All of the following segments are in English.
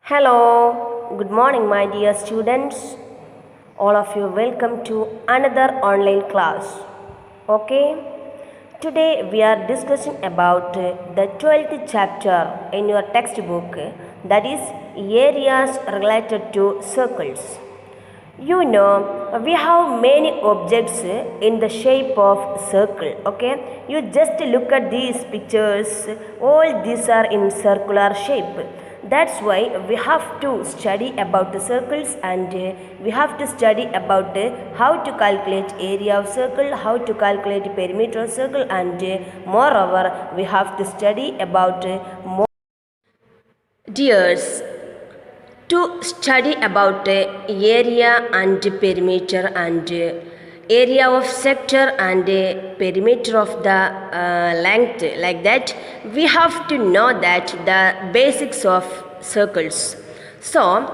Hello, good morning, my dear students. All of you, welcome to another online class. Okay, today we are discussing about the 12th chapter in your textbook, that is areas related to circles. You know, we have many objects in the shape of circle. Okay, you just look at these pictures, all these are in circular shape. That's why we have to study about the circles, and we have to study about how to calculate area of circle, how to calculate perimeter of circle, and moreover we have to study about more. Dears, to study about area and perimeter and area of sector and perimeter of the length, like that we have to know that the basics of circles. So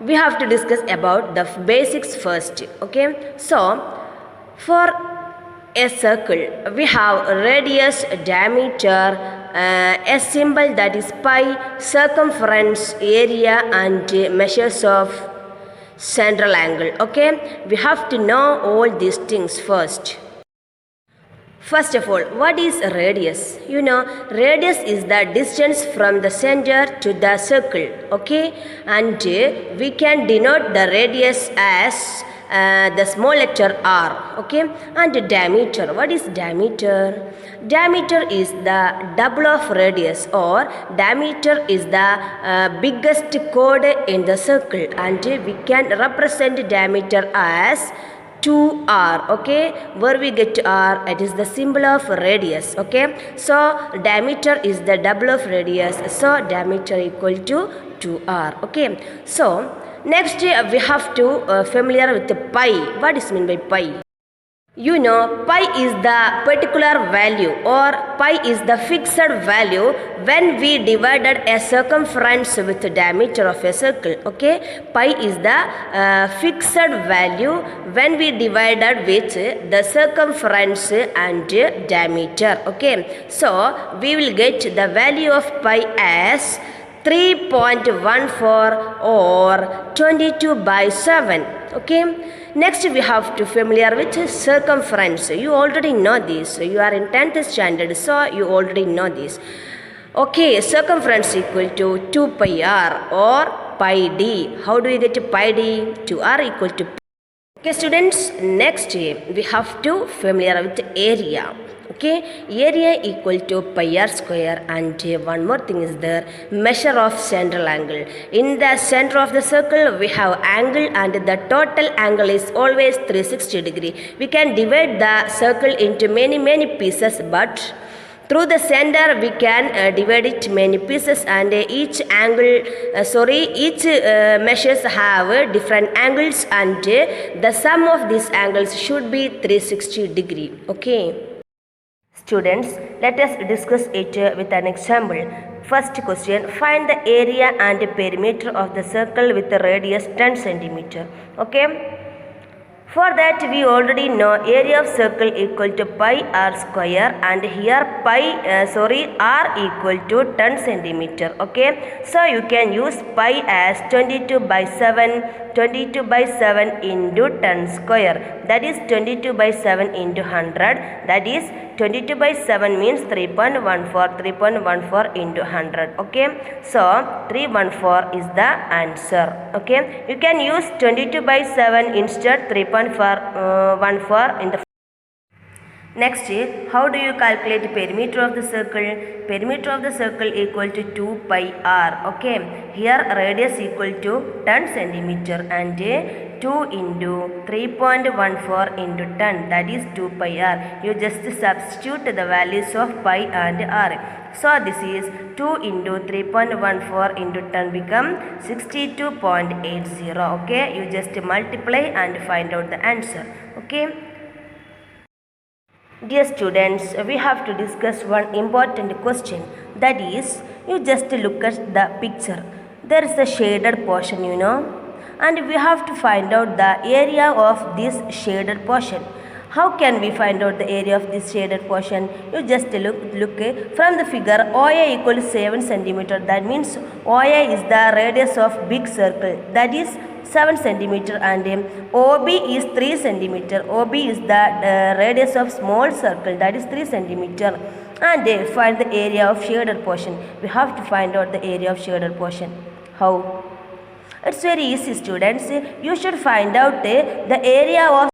we have to discuss about the basics first. Okay, so for a circle we have radius, diameter, a symbol that is pi, circumference, area, and measures of central angle. Okay, we have to know all these things first. First of all, what is radius? You know, radius is the distance from the center to the circle. Okay, and we can denote the radius as the small letter r. Okay, and diameter. What is diameter? Diameter is the double of radius, or diameter is the biggest chord in the circle, and we can represent diameter as 2r. Okay, where we get r, it is the symbol of radius. Okay, so diameter is the double of radius, so diameter equal to 2r. Okay, so next we have to familiar with the pi. What is mean by pi? You know, pi is the particular value, or pi is the fixed value when we divided a circumference with the diameter of a circle. Okay, pi is the fixed value when we divided with the circumference and diameter. Okay, so we will get the value of pi as 3.14 or 22 by 7. Okay, next we have to familiar with circumference. You already know this, you are in 10th standard, so you already know this. Okay, circumference equal to 2 pi r or pi d. How do we get pi d? 2r equal to. Okay students, next we have to familiar with area. Okay, area equal to pi r square, and one more thing is there, measure of central angle. In the center of the circle we have angle, and the total angle is always 360 degree. We can divide the circle into many pieces, but through the center we can divide it many pieces, and each angle each measures have different angles, and the sum of these angles should be 360 degree. Okay students, let us discuss it with an example. First question, find the area and perimeter of the circle with the radius 10 centimeter. Okay, for that we already know area of circle equal to pi r square, and here r equal to 10 centimeter. Okay, so you can use pi as 22 by 7 into 10 square, that is 22 by 7 into 100, that is 22 by 7 means 3.14 into 100. Okay, so 314 is the answer. Okay, you can use 22 by 7 instead 3.14 in the. Next, how do you calculate perimeter of the circle? Perimeter of the circle equal to 2 pi r. Okay, here radius equal to 10 centimeter, and 2 into 3.14 into 10, that is 2 pi r. You just substitute the values of pi and r. So this is 2 into 3.14 into 10 become 62.80. Okay, you just multiply and find out the answer. Okay. Dear students, we have to discuss one important question, that is, you just look at the picture. There is a shaded portion, you know, and we have to find out the area of this shaded portion. How can we find out the area of this shaded portion? You just look from the figure. OA equal to 7 centimeter. That means OA is the radius of big circle. That is 7 centimeter, and OB is 3 centimeter. OB is the radius of small circle. That is 3 centimeter. And find the area of shaded portion. We have to find out the area of shaded portion. How? It's very easy, students. You should find out the area of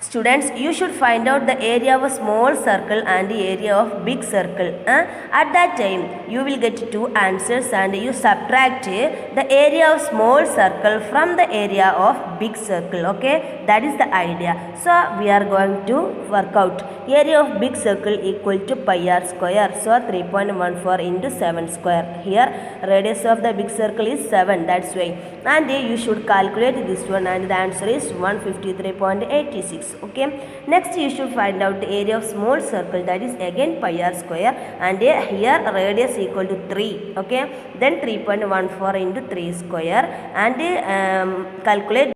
Students, you should find out the area of a small circle and the area of big circle. At that time, you will get two answers, and you subtract the area of small circle from the area of big circle. Okay, that is the idea. So, we are going to work out area of big circle equal to pi r square. So, 3.14 into 7 square. Here, radius of the big circle is 7. That's why. And you should calculate this one, and the answer is 153.86. Okay, next you should find out the area of small circle, that is again pi r square, and here radius equal to 3. Okay, then 3.14 into 3 square, and calculate.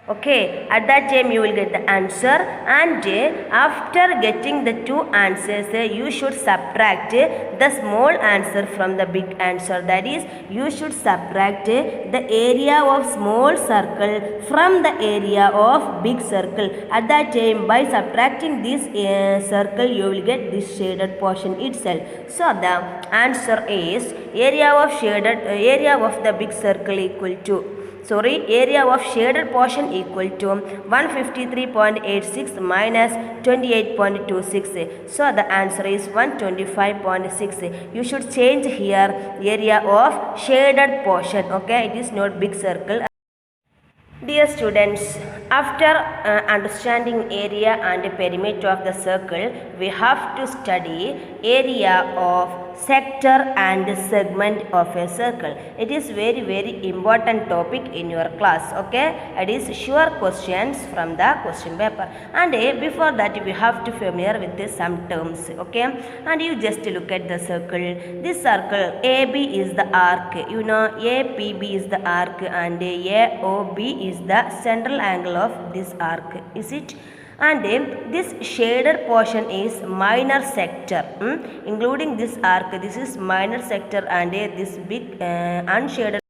Okay, at that time you will get the answer, and after getting the two answers, you should subtract the small answer from the big answer. That is, you should subtract the area of small circle from the area of big circle. At that time, by subtracting this circle, you will get this shaded portion itself. So the answer is area of the big circle equal to area of shaded portion equal to 153.86 minus 28.26. So the answer is 125.6. You should change here area of shaded portion. Okay, it is not big circle. Dear students, after understanding area and perimeter of the circle, we have to study area of sector and segment of a circle. It is very important topic in your class. Okay, it is sure questions from the question paper, and before that we have to familiar with some terms. Okay, and you just look at the circle. This circle AB is the arc, you know, APB is the arc, and AOB is the central angle of this arc, is it? And this shaded portion is minor sector, including this arc. This is minor sector, and this big unshaded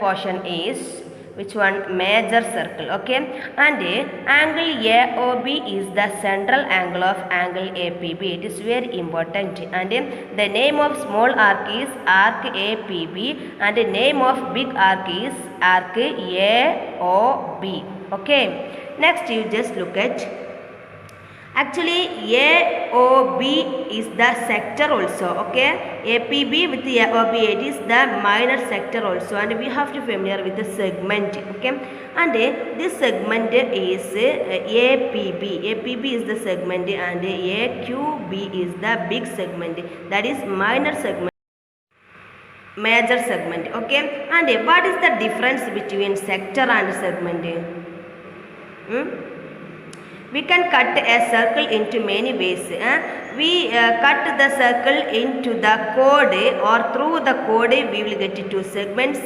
portion is which one? Major circle. Okay, and angle AOB is the central angle of angle APB. It is very important. And the name of small arc is arc APB, and the name of big arc is arc AOB. Okay. Next, you just look at, actually AOB is the sector also. Okay, APB with AOB, it is the minor sector also, and we have to familiar with the segment. Okay, and this segment is APB. APB is the segment, and AQB is the big segment, that is minor segment, major segment. Okay, and what is the difference between sector and segment? We can cut a circle into many ways. We cut the circle into the chord, or through the chord we will get two segments.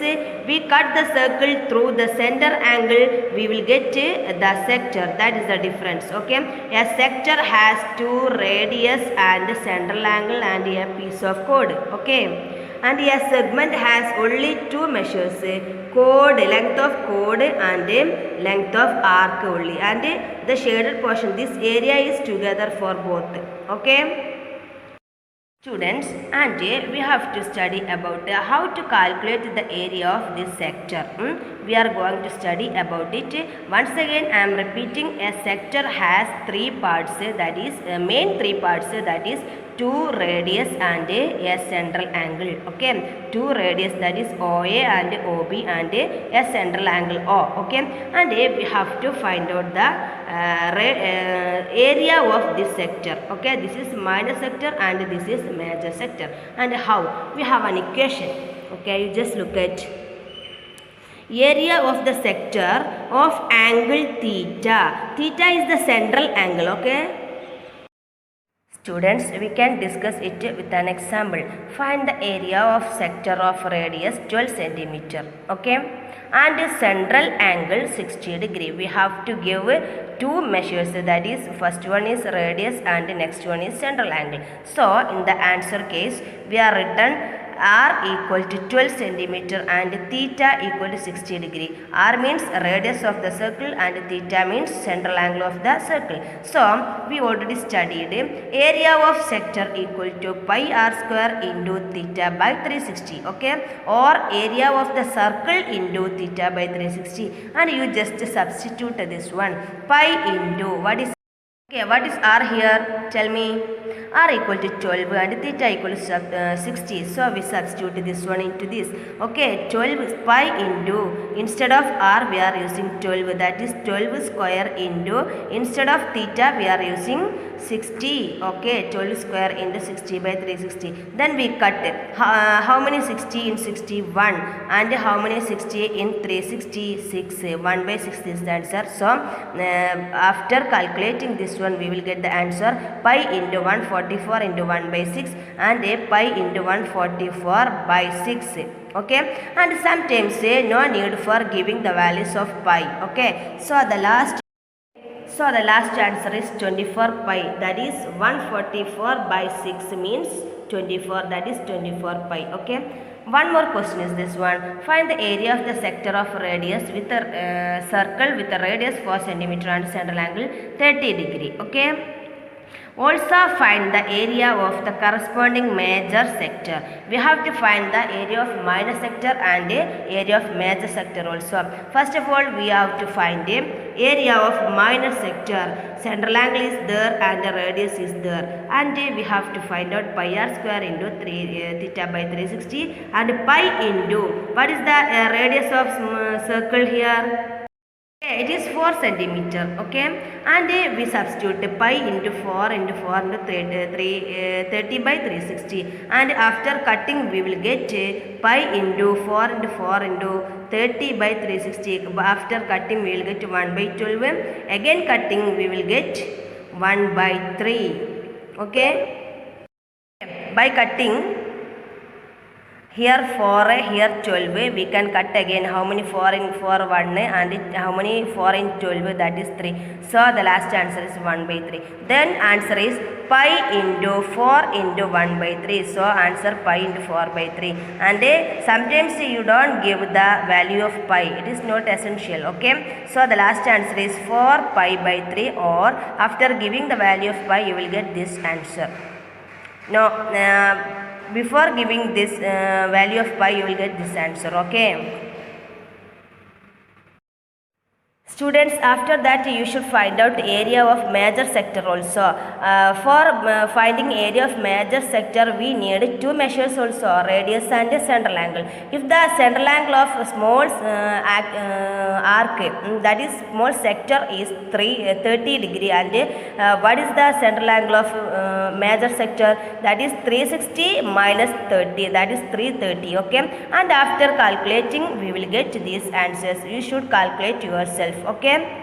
We cut the circle through the center angle, we will get the sector. That is the difference. Okay, a sector has two radius and central angle and a piece of chord. Okay, and a segment has only two measures, chord, length of chord, and length of arc only, and the shaded portion, this area is together for both. Okay, students, and we have to study about how to calculate the area of this sector. We are going to study about it. Once again, I am repeating, a sector has three parts, that is main three parts, that is two radius and a central angle. Okay, two radius, that is OA and OB, and a central angle O. Okay, and we have to find out the area of this sector. Okay, this is minor sector and this is major sector. And how? We have an equation. Okay, you just look at area of the sector of angle theta. Theta is the central angle. Okay, Students, we can discuss it with an example. Find the area of sector of radius 12 centimeter. Okay, and central angle 60 degree. We have to give two measures, that is first one is radius and next one is central angle. So in the answer case we are written r equal to 12 centimeter and theta equal to 60 degree. R means radius of the circle and theta means central angle of the circle. So we already studied area of sector equal to pi r square into theta by 360. Okay, or area of the circle into theta by 360, and you just substitute this one, pi into what is r here, tell me. R equal to 12 and theta equal to 60. So we substitute this one into this. Okay, 12 pi into, instead of r we are using 12, that is 12 square into, instead of theta we are using 60. Okay, 12 square into 60 by 360. Then we cut how many 60 in 61 and how many 60 in 366. 1 by 6 is the answer. So after calculating this one we will get the answer pi into 144 into 1 by 6 and a pi into 144 by 6. Okay, and sometimes no need for giving the values of pi. Okay, so the last answer is 24 pi, that is 144 by 6 means 24, that is 24 pi. Okay, one more question is this one. Find the area of the sector of radius with a circle with a radius 4 centimeter and central angle 30 degree. Okay, also find the area of the corresponding major sector. We have to find the area of minor sector and area of major sector also. First of all we have to find the area of minor sector. Central angle is there and the radius is there, and we have to find out pi r square into 3 theta by 360 and pi into, what is the radius of circle here? It is 4 centimeter. Okay, and we substitute pi into 4 into 4 into 30 by 360, and after cutting we will get pi into 4 into 4 into 30 by 360. After cutting we will get 1 by 12. Again cutting we will get 1 by 3. Okay, by cutting here 4, here 12, we can cut again how many 4 in 4 1 and how many 4 in 12, that is 3. So the last answer is 1 by 3. Then answer is pi into 4 into 1 by 3. So answer pi into 4 by 3. And sometimes you don't give the value of pi, it is not essential. Okay, so the last answer is 4 pi by 3, or after giving the value of pi you will get this answer. No, before giving this value of pi you will get this answer. Okay, students, after that you should find out area of major sector also. For finding area of major sector we need two measures also, radius and central angle. If the central angle of a small arc, that is small sector, is 30 degree, and what is the central angle of major sector, that is 360 minus 30, that is 330. Okay, and after calculating we will get these answers. You should calculate yourself. Okay.